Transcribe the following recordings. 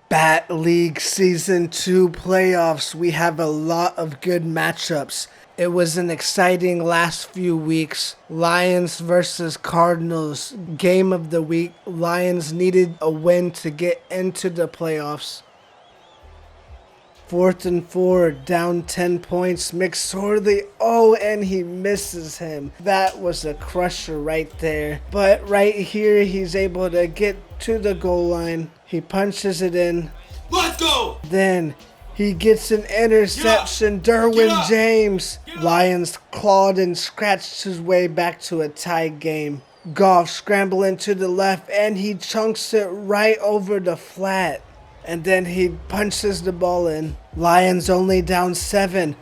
Bat League Season 2 playoffs. We have a lot of good matchups. It was an exciting last few weeks. Lions versus Cardinals. Game of the week. Lions needed a win to get into the playoffs. 4th and 4, down 10 points. McSorley, and he misses him. That was a crusher right there. But right here, he's able to get to the goal line. He punches it in. Let's go! Then he gets an interception. Derwin James. Lions clawed and scratched his way back to a tie game. Goff scrambling to the left, and he chunks it right over the flat. And then he punches the ball in. Lions only down 7,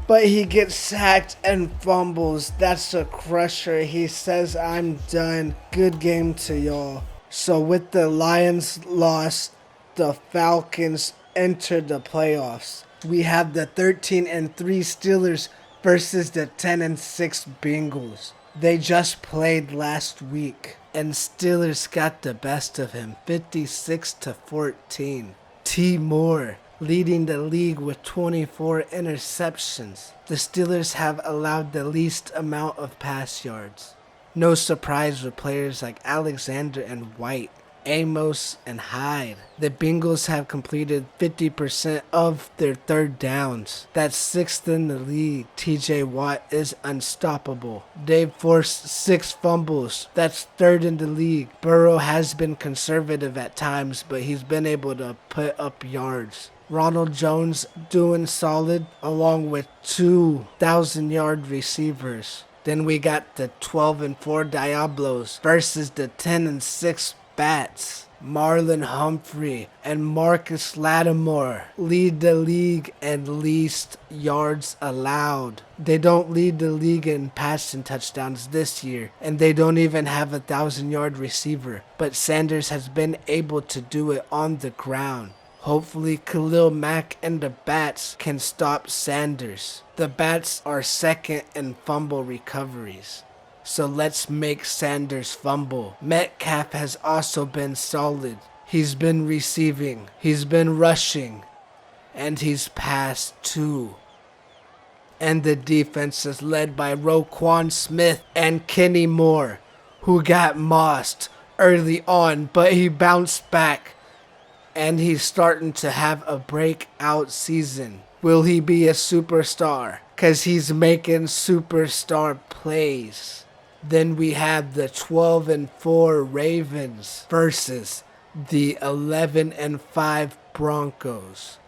but he gets sacked and fumbles. That's a crusher. He says, "I'm done." Good game to y'all. So with the Lions loss, the Falcons enter the playoffs. We have the 13-3 Steelers versus the 10-6 Bengals. They just played last week, and Steelers got the best of him, 56-14. T. Moore leading the league with 24 interceptions. The Steelers have allowed the least amount of pass yards. No surprise with players like Alexander and White, Amos and Hyde. The Bengals have completed 50% of their third downs. That's 6th in the league. TJ Watt is unstoppable. They've forced 6 fumbles. That's 3rd in the league. Burrow has been conservative at times, but he's been able to put up yards. Ronald Jones doing solid along with 2,000-yard receivers. Then we got the 12-4 Diablos versus the 10-6 Bats. Marlon Humphrey and Marcus Lattimore lead the league in least yards allowed. They don't lead the league in passing touchdowns this year, and they don't even have a 1,000-yard receiver. But Sanders has been able to do it on the ground. Hopefully Khalil Mack and the Bats can stop Sanders. The Bats are 2nd in fumble recoveries. So let's make Sanders fumble. Metcalf has also been solid. He's been receiving, he's been rushing, and he's passed too. And the defense is led by Roquan Smith and Kenny Moore, who got mossed early on, but he bounced back. And he's starting to have a breakout season. Will he be a superstar? Because he's making superstar plays. Then we have the 12-4 Ravens versus the 11-5 Broncos.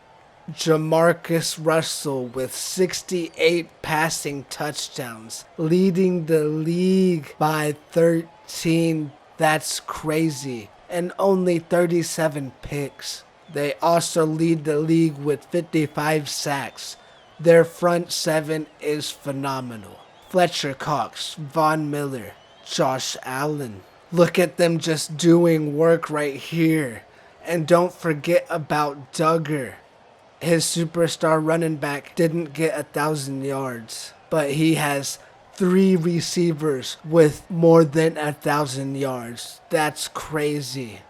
Jamarcus Russell with 68 passing touchdowns, leading the league by 13. That's crazy. And only 37 picks. They also lead the league with 55 sacks. Their front 7 is phenomenal. Fletcher Cox, Von Miller, Josh Allen. Look at them just doing work right here. And don't forget about Duggar. His superstar running back didn't get 1,000 yards, but he has 3 receivers with more than 1,000 yards. That's crazy.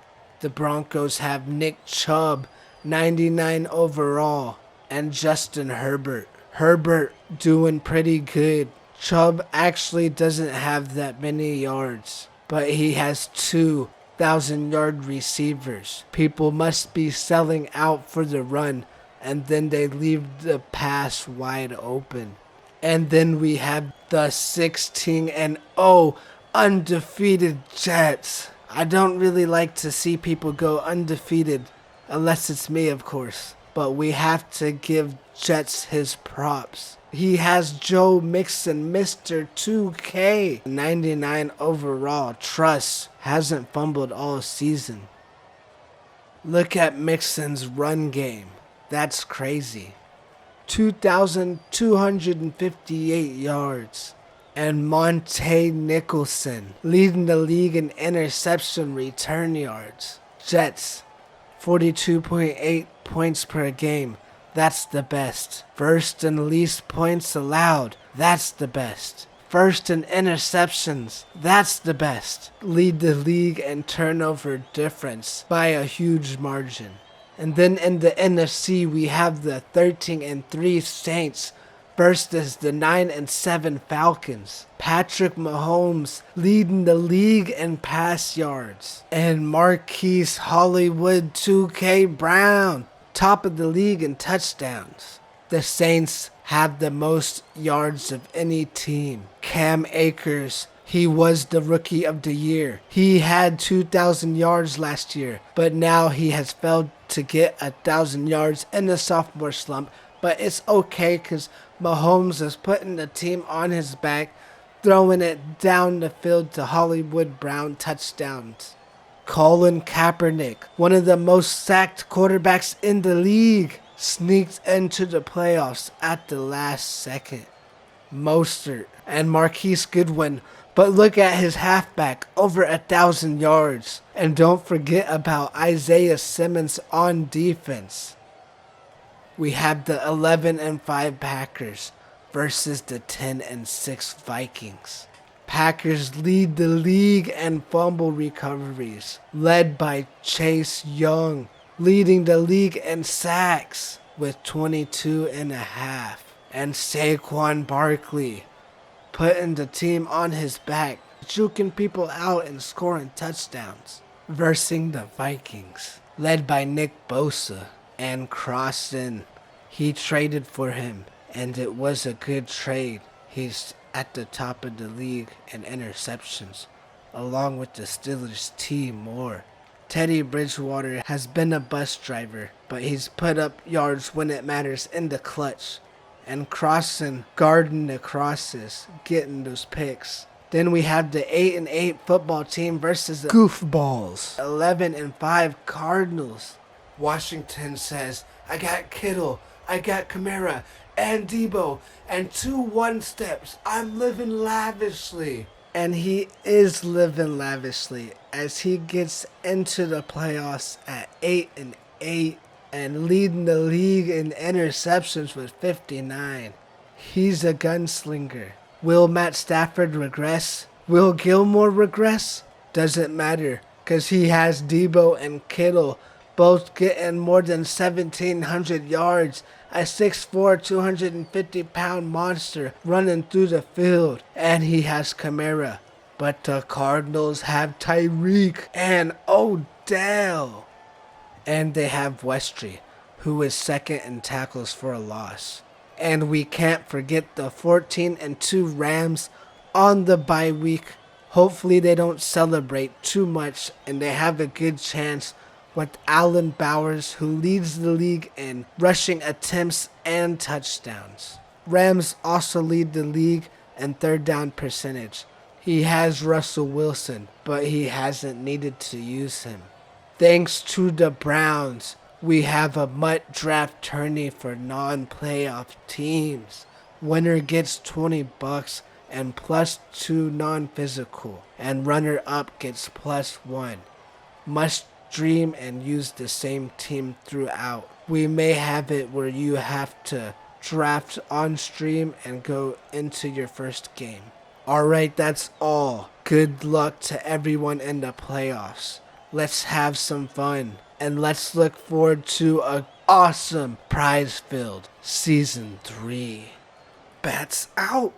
The Broncos have Nick Chubb, 99 overall, and Justin Herbert. Herbert doing pretty good. Chubb actually doesn't have that many yards, but he has 2,000-yard receivers. People must be selling out for the run, and then they leave the pass wide open. And then we have the 16-0 undefeated Jets. I don't really like to see people go undefeated, unless it's me, of course. But we have to give Jets his props. He has Joe Mixon, Mr. 2K, 99 overall. Trust, hasn't fumbled all season. Look at Mixon's run game. That's crazy. 2,258 yards. And Monte Nicholson leading the league in interception return yards. Jets, 42.8 points per game. That's the best. First in least points allowed. That's the best. First in interceptions. That's the best. Lead the league in turnover difference by a huge margin. And then in the NFC, we have the 13-3 Saints versus the 9-7 Falcons. Patrick Mahomes leading the league in pass yards. And Marquise Hollywood 2K Brown top of the league in touchdowns. The Saints have the most yards of any team. Cam Akers, he was the rookie of the year. He had 2,000 yards last year, but now he has failed to get 1,000 yards in the sophomore slump. But it's okay because Mahomes is putting the team on his back, throwing it down the field to Hollywood Brown touchdowns. Colin Kaepernick, one of the most sacked quarterbacks in the league, sneaked into the playoffs at the last second. Mostert and Marquise Goodwin, but look at his halfback, over 1,000 yards. And don't forget about Isaiah Simmons on defense. We have the 11-5 Packers versus the 10-6 Vikings. Packers lead the league in fumble recoveries, led by Chase Young, leading the league in sacks with 22.5. And Saquon Barkley, putting the team on his back, juking people out and scoring touchdowns. Versing the Vikings, led by Nick Bosa and Crossan. He traded for him, and it was a good trade. He's at the top of the league in interceptions, along with the Steelers' T. Moore. Teddy Bridgewater has been a bus driver, but he's put up yards when it matters in the clutch. And Crossan guarding the crosses, getting those picks. Then we have the 8-8 football team versus the goofballs, 11-5 Cardinals. Washington says, I got Kittle, I got Kamara, and Debo, and 2 1-steps. I'm living lavishly. And he is living lavishly as he gets into the playoffs at 8-8 and leading the league in interceptions with 59. He's a gunslinger. Will Matt Stafford regress? Will Gilmore regress? Doesn't matter, because he has Debo and Kittle both getting more than 1,700 yards. A 6'4", 250-pound monster running through the field. And he has Kamara. But the Cardinals have Tyreek and Odell. And they have Westry, who is second in tackles for a loss. And we can't forget the 14-2 Rams on the bye week. Hopefully they don't celebrate too much and they have a good chance with Allen Bowers, who leads the league in rushing attempts and touchdowns. Rams also lead the league in third down percentage. He has Russell Wilson, but he hasn't needed to use him. Thanks to the Browns, we have a mutt draft tourney for non-playoff teams. Winner gets $20 and +2 non-physical, and runner-up gets +1. Must stream and use the same team throughout. We may have it where you have to draft on stream and go into your first game. Alright, that's all. Good luck to everyone in the playoffs. Let's have some fun, and let's look forward to an awesome prize-filled Season 3. Bats out!